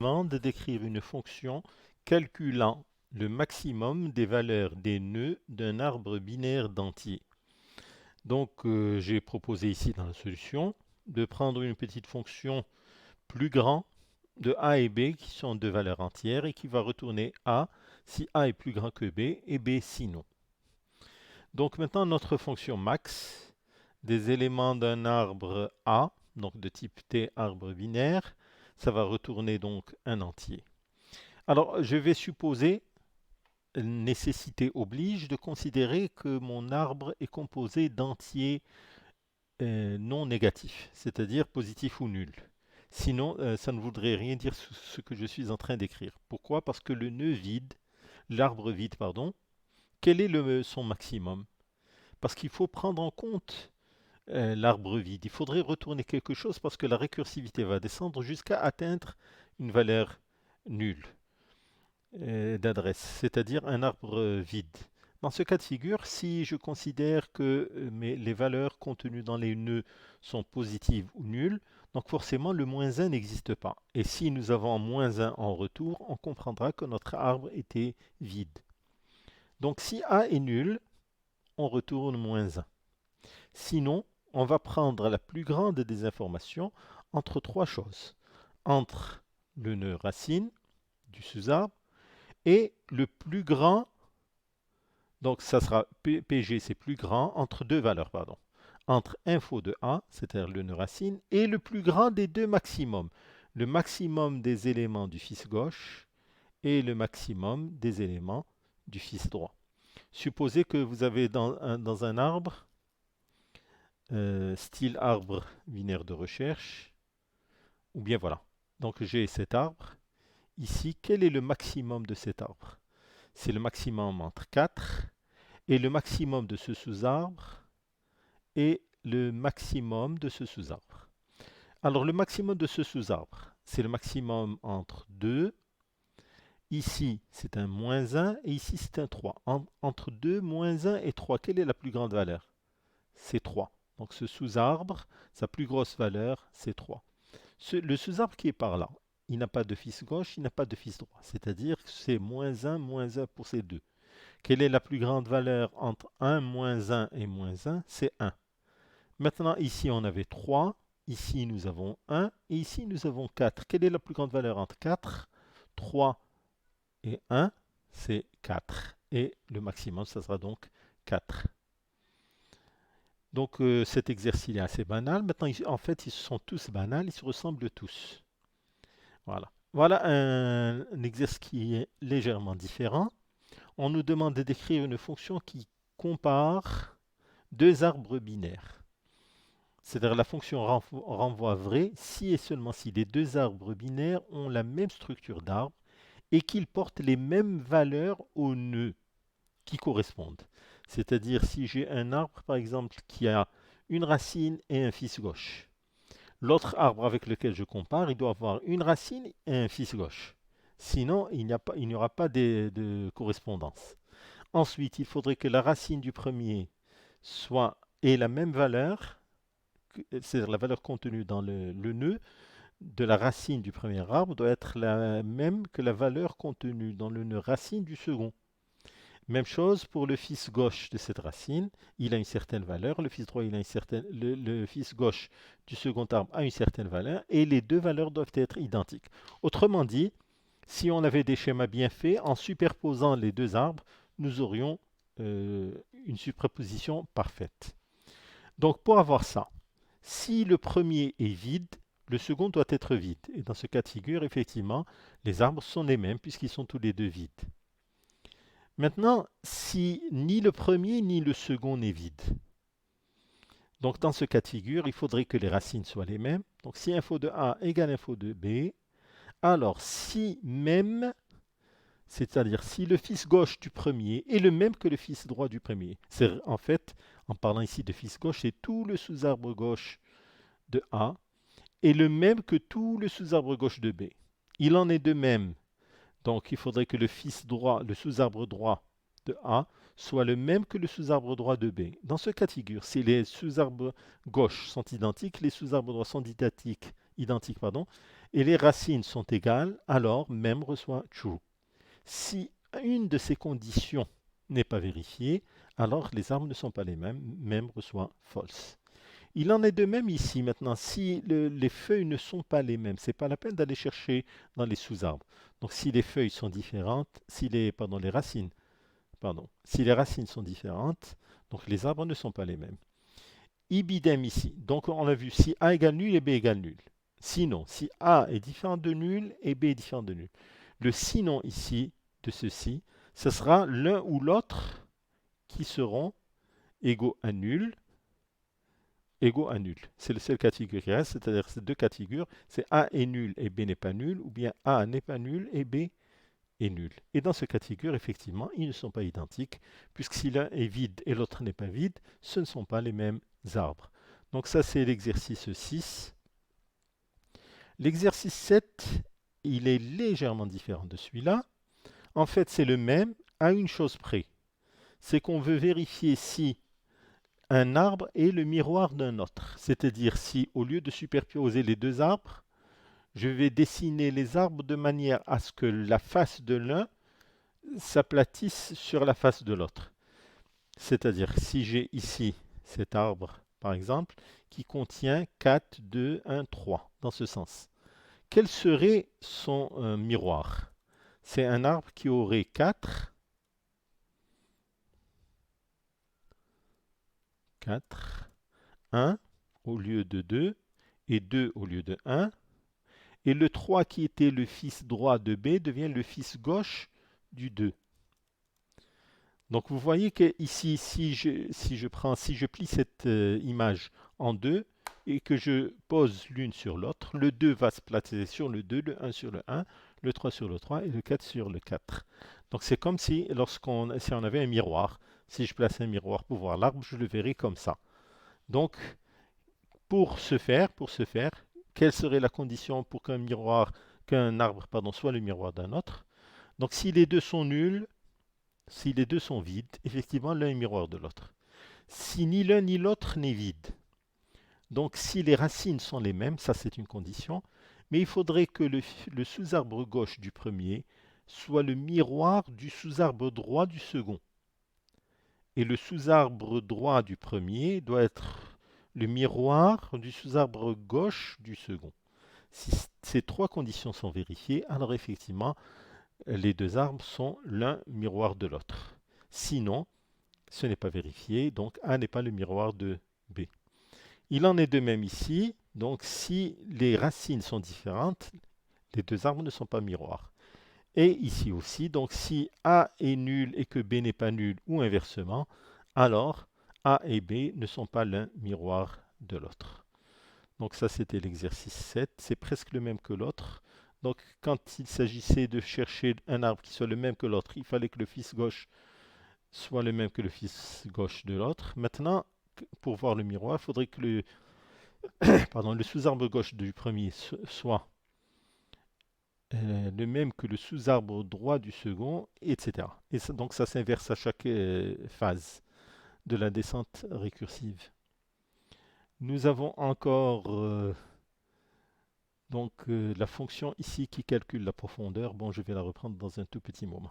demande de décrire une fonction calculant le maximum des valeurs des nœuds d'un arbre binaire d'entiers. Donc, j'ai proposé ici dans la solution de prendre une petite fonction plus grand de a et b qui sont deux valeurs entières et qui va retourner a si a est plus grand que b et b sinon. Donc maintenant notre fonction max des éléments d'un arbre a, donc de type T arbre binaire, ça va retourner donc un entier. Alors je vais supposer, nécessité oblige, de considérer que mon arbre est composé d'entiers non négatifs, c'est-à-dire positifs ou nuls. Sinon, ça ne voudrait rien dire ce que je suis en train d'écrire. Pourquoi? Parce que le nœud vide, l'arbre vide, pardon, quel est son maximum? Parce qu'il faut prendre en compte l'arbre vide. Il faudrait retourner quelque chose parce que la récursivité va descendre jusqu'à atteindre une valeur nulle d'adresse, c'est-à-dire un arbre vide. Dans ce cas de figure, si je considère que les valeurs contenues dans les nœuds sont positives ou nulles, donc forcément le moins 1 n'existe pas. Et si nous avons moins 1 en retour, on comprendra que notre arbre était vide. Donc si A est nul, on retourne moins 1. Sinon, on va prendre la plus grande des informations entre trois choses. Entre le nœud racine du sous-arbre et le plus grand, donc ça sera PG, c'est plus grand, entre deux valeurs, pardon. Entre info de A, c'est-à-dire le nœud racine, et le plus grand des deux maximums. Le maximum des éléments du fils gauche et le maximum des éléments du fils droit. Supposez que vous avez dans un arbre, style arbre binaire de recherche, ou bien voilà. Donc j'ai cet arbre. Ici, quel est le maximum de cet arbre? C'est le maximum entre 4 et le maximum de ce sous-arbre et le maximum de ce sous-arbre. Alors le maximum de ce sous-arbre, c'est le maximum entre 2. Ici, c'est un moins 1 et ici, c'est un 3. Entre 2, moins 1 et 3, quelle est la plus grande valeur? C'est 3. Donc ce sous-arbre, sa plus grosse valeur, c'est 3. Le sous-arbre qui est par là, il n'a pas de fils gauche, il n'a pas de fils droit. C'est-à-dire que c'est moins 1 pour ces deux. Quelle est la plus grande valeur entre 1, moins 1 et moins 1? C'est 1. Maintenant, ici, on avait 3. Ici, nous avons 1. Et ici, nous avons 4. Quelle est la plus grande valeur entre 4, 3 et 1? C'est 4. Et le maximum, ça sera donc 4. Donc cet exercice est assez banal. Maintenant, en fait, ils sont tous banals, ils se ressemblent tous. Voilà. Voilà un exercice qui est légèrement différent. On nous demande de décrire une fonction qui compare deux arbres binaires. C'est-à-dire la fonction renvoie vrai si et seulement si les deux arbres binaires ont la même structure d'arbre et qu'ils portent les mêmes valeurs aux nœuds qui correspondent. C'est-à-dire si j'ai un arbre, par exemple, qui a une racine et un fils gauche. L'autre arbre avec lequel je compare, il doit avoir une racine et un fils gauche. Sinon, il n'y aura pas de correspondance. Ensuite, il faudrait que la racine du premier ait la même valeur, c'est-à-dire la valeur contenue dans le nœud de la racine du premier arbre doit être la même que la valeur contenue dans le nœud racine du second. Même chose pour le fils gauche de cette racine, il a une certaine valeur, le fils droit, il a une certaine, le fils gauche du second arbre a une certaine valeur, et les deux valeurs doivent être identiques. Autrement dit, si on avait des schémas bien faits, en superposant les deux arbres, nous aurions une superposition parfaite. Donc pour avoir ça, si le premier est vide, le second doit être vide. Et dans ce cas de figure, effectivement, les arbres sont les mêmes puisqu'ils sont tous les deux vides. Maintenant, si ni le premier ni le second n'est vide, donc dans ce cas de figure, il faudrait que les racines soient les mêmes. Donc si info de A égale info de B, alors si même, c'est-à-dire si le fils gauche du premier est le même que le fils droit du premier, c'est en fait, en parlant ici de fils gauche, c'est tout le sous-arbre gauche de A est le même que tout le sous-arbre gauche de B. Il en est de même. Donc il faudrait que le fils droit, le sous-arbre droit de A, soit le même que le sous-arbre droit de B. Dans ce cas de figure, si les sous-arbres gauche sont identiques, les sous-arbres droits sont identiques, pardon, et les racines sont égales, alors même reçoit true. Si une de ces conditions n'est pas vérifiée, alors les arbres ne sont pas les mêmes, même reçoit false. Il en est de même ici maintenant. Si les feuilles ne sont pas les mêmes, c'est pas la peine d'aller chercher dans les sous-arbres. Donc si les feuilles sont différentes, les racines, si les racines sont différentes, donc les arbres ne sont pas les mêmes. Ibidem ici. Donc on a vu si A égale nul et B égale nul. Sinon, si A est différent de nul et B est différent de nul. Le sinon ici de ceci, ce sera l'un ou l'autre qui seront égaux à nul, égaux à nul. C'est le seul cas de figure qui reste, c'est-à-dire ces deux cas de figure, c'est A est nul et B n'est pas nul, ou bien A n'est pas nul et B est nul. Et dans ce cas de figure, effectivement, ils ne sont pas identiques, puisque si l'un est vide et l'autre n'est pas vide, ce ne sont pas les mêmes arbres. Donc ça, c'est l'exercice 6. L'exercice 7, il est légèrement différent de celui-là. En fait, c'est le même à une chose près. C'est qu'on veut vérifier si un arbre est le miroir d'un autre. C'est-à-dire si, au lieu de superposer les deux arbres, je vais dessiner les arbres de manière à ce que la face de l'un s'aplatisse sur la face de l'autre. C'est-à-dire si j'ai ici cet arbre, par exemple, qui contient 4, 2, 1, 3, dans ce sens. Quel serait son miroir? C'est un arbre qui aurait 4, 1 au lieu de 2 et 2 au lieu de 1. Et le 3 qui était le fils droit de B devient le fils gauche du 2. Donc vous voyez que ici, si je plie cette image en deux et que je pose l'une sur l'autre, le 2 va se placer sur le 2, le 1 sur le 1, le 3 sur le 3 et le 4 sur le 4. Donc c'est comme si si on avait un miroir. Si je place un miroir pour voir l'arbre, je le verrai comme ça. Donc pour ce faire, quelle serait la condition pour qu'un arbre soit le miroir d'un autre? Donc si les deux sont nuls, si les deux sont vides, effectivement l'un est miroir de l'autre. Si ni l'un ni l'autre n'est vide, donc si les racines sont les mêmes, ça c'est une condition, mais il faudrait que le sous-arbre gauche du premier soit le miroir du sous-arbre droit du second. Et le sous-arbre droit du premier doit être le miroir du sous-arbre gauche du second. Si ces trois conditions sont vérifiées, alors effectivement, les deux arbres sont l'un miroir de l'autre. Sinon, ce n'est pas vérifié, donc A n'est pas le miroir de B. Il en est de même ici, donc si les racines sont différentes, les deux arbres ne sont pas miroirs. Et ici aussi, donc si A est nul et que B n'est pas nul, ou inversement, alors A et B ne sont pas l'un miroir de l'autre. Donc ça, c'était l'exercice 7. C'est presque le même que l'autre. Donc quand il s'agissait de chercher un arbre qui soit le même que l'autre, il fallait que le fils gauche soit le même que le fils gauche de l'autre. Maintenant, pour voir le miroir, il faudrait que le sous-arbre gauche du premier soit le même que le sous-arbre droit du second, etc. Et ça, donc ça s'inverse à chaque phase de la descente récursive. Nous avons encore la fonction ici qui calcule la profondeur. Bon, je vais la reprendre dans un tout petit moment.